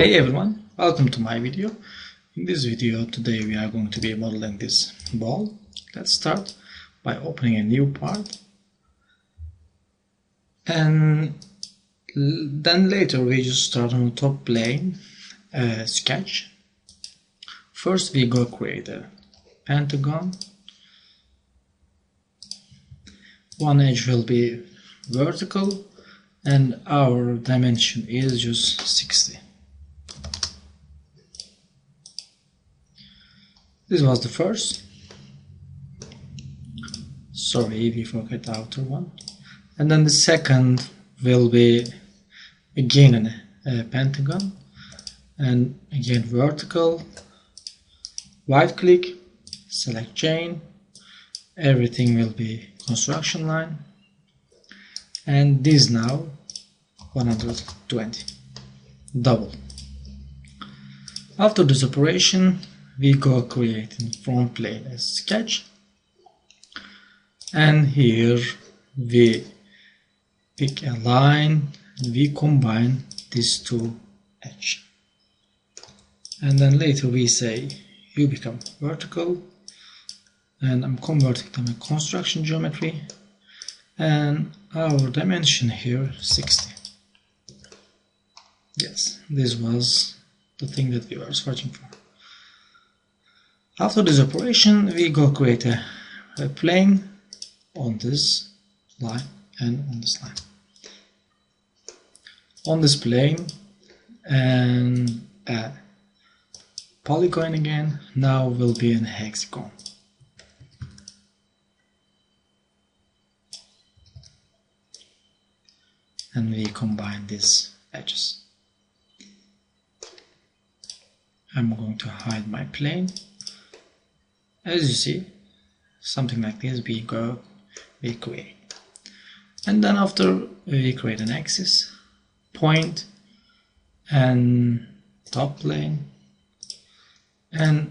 Hey everyone, welcome to my video. In this video today we are going to be modeling this ball. Let's start by opening a new part, and then later we just start on the top plane sketch. First we go create a pentagon. One edge will be vertical and our dimension is just 60. This was the first. Sorry, we forgot the outer one. And then the second will be again a pentagon, and again vertical. Right click, select chain. Everything will be construction line. And this now 120. Double. After this operation, we go create in front plane a sketch, and here we pick a line and we combine these two edges, and then later we say you become vertical, and I'm converting them to construction geometry, and our dimension here 60. Yes, this was the thing that we were searching for. After this operation, we go create a plane on this line and on this line. On this plane and a polygon again, now will be an hexagon. And we combine these edges. I'm going to hide my plane. As you see, something like this we create. And then after we create an axis, point and top plane, and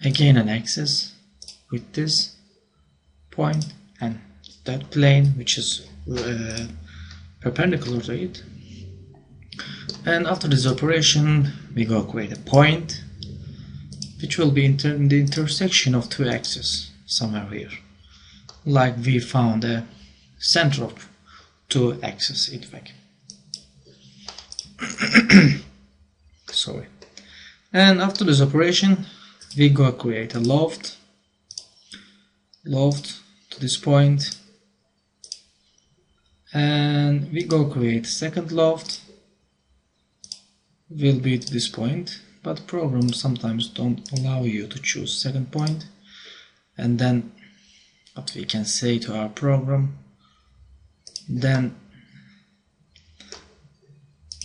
again an axis with this point and that plane which is perpendicular to it. And after this operation we go create a point which will be in the intersection of two axes somewhere here, like we found a center of two axes in fact. Sorry. And after this operation we go create a loft to this point, and we go create second loft will be to this point, but programs sometimes don't allow you to choose second point. And then what we can say to our program, then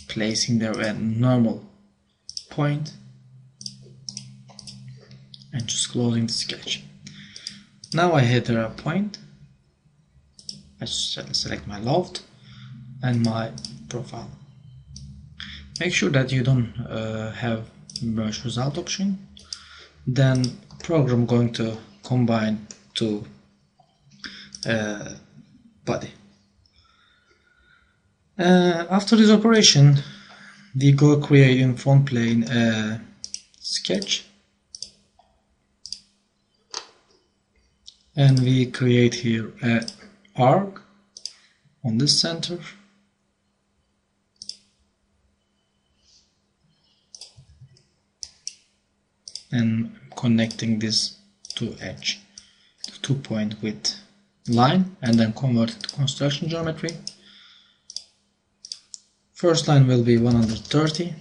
placing there a normal point and just closing the sketch. Now I hit there a point. I select my loft and my profile. Make sure that you don't have merge result option. Then program going to combine to body. After this operation we go create in front plane a sketch, and we create here an arc on this center, and connecting this two edge, two point with line, and then convert it to construction geometry. First line will be 130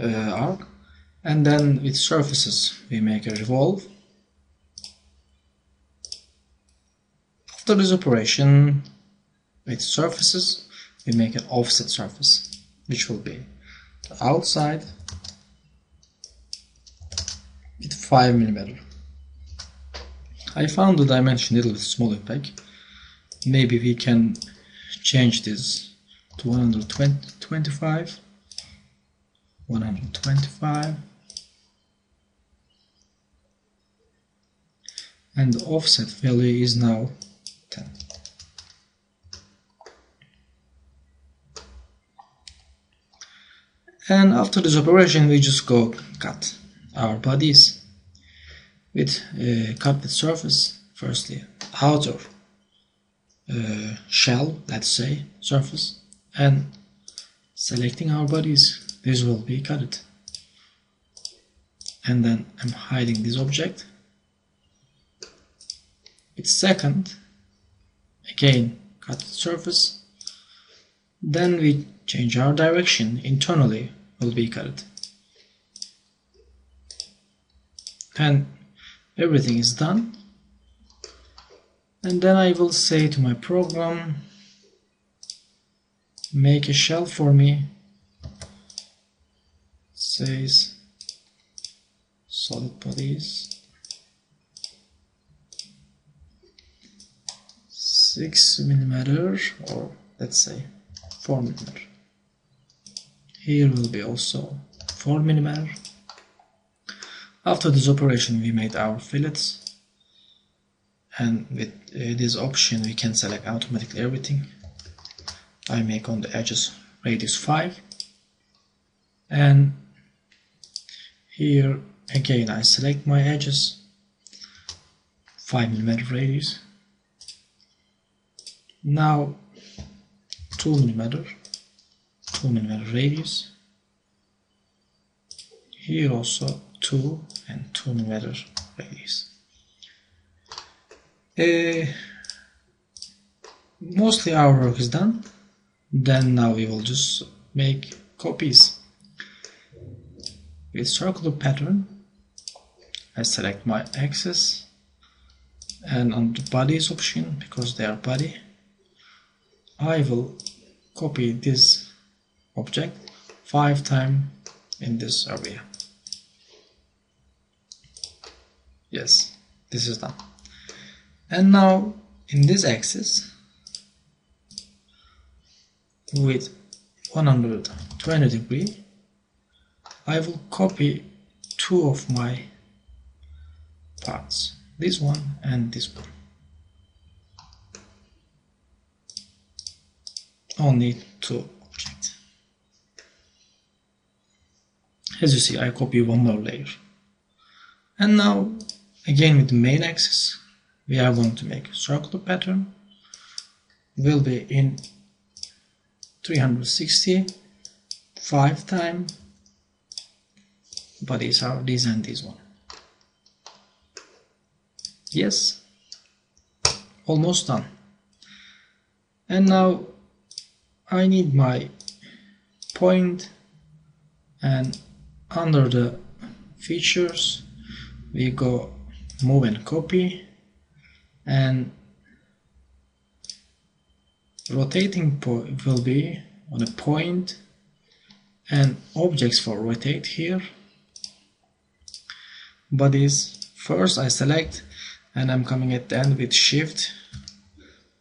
arc, and then with surfaces we make a revolve. After this operation with surfaces we make an offset surface, which will be the outside with 5 mm. I found the dimension a little bit small in fact. Maybe we can change this to 125, and the offset value is now 10. And after this operation, we just go cut our bodies with cut with surface. Firstly, outer shell, let's say, surface, and selecting our bodies. This will be cut. And then I'm hiding this object. With second, again cut the surface. Then we change our direction. Internally will be cut. And everything is done. And then I will say to my program, make a shell for me. It says solid bodies 6 mm, or let's say 4 mm. Here will be also 4 mm. After this operation, we made our fillets, and with this option we can select automatically everything. I make on the edges radius 5, and here again I select my edges 5 mm radius. Now 2 mm radius. Here also 2 and 2 mm radius. Mostly our work is done. Then now we will just make copies. With circular pattern, I select my axis, and on the bodies option, because they are body, I will copy this object 5 times in this area. Yes, this is done. And now in this axis, with 120 degrees, I will copy 2 of my parts, this one and this one. Only 2 objects. As you see, I copy one more layer. And now again with the main axis, we are going to make a circular pattern. Will be in 360 5 times. Bodies are this and this one. Yes, almost done. And now I need my point, and under the features we go move and copy, and rotating point will be on a point, and objects for rotate here. Bodies first I select, and I'm coming at the end with shift.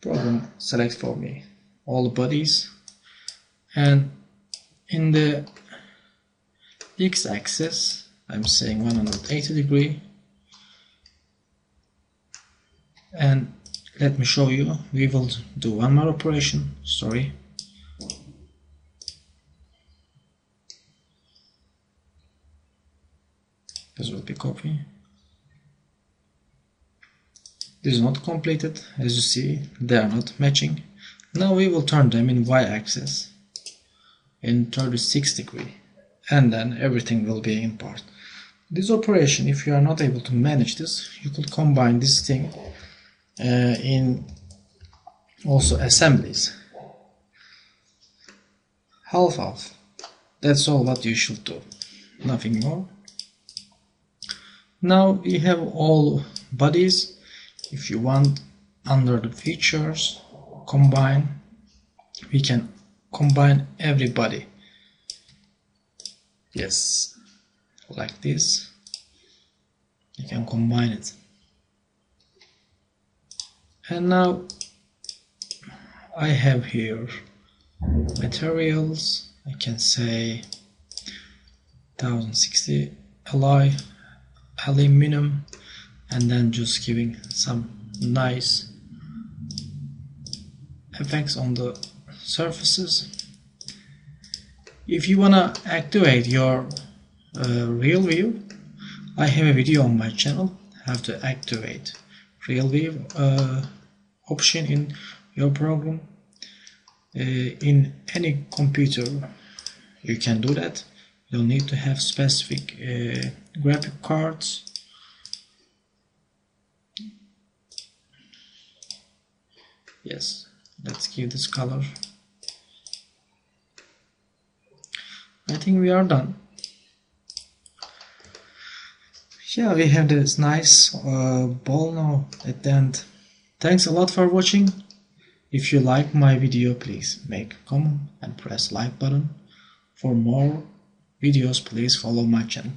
Program select for me all the bodies, and in the x-axis I'm saying 180 degrees. And let me show you, we will do one more operation. Sorry, this will be copy. This is not completed. As you see, they are not matching. Now we will turn them in y-axis in 36 degrees, and then everything will be in part. This operation, if you are not able to manage this, you could combine this thing in also assemblies. Half. That's all what you should do, nothing more. Now we have all bodies. If you want, under the features combine, we can combine everybody. Yes, like this you can combine it. And now I have here materials. I can say 1060 alloy aluminum, and then just giving some nice effects on the surfaces. If you wanna activate your real view, I have a video on my channel how to activate real view option in your program. In any computer you can do that. You don't need to have specific graphic cards. Yes, let's give this color. I think we are done. Yeah, we have this nice ball now at the end. Thanks a lot for watching. If you like my video, please make a comment and press like button. For more videos, please follow my channel.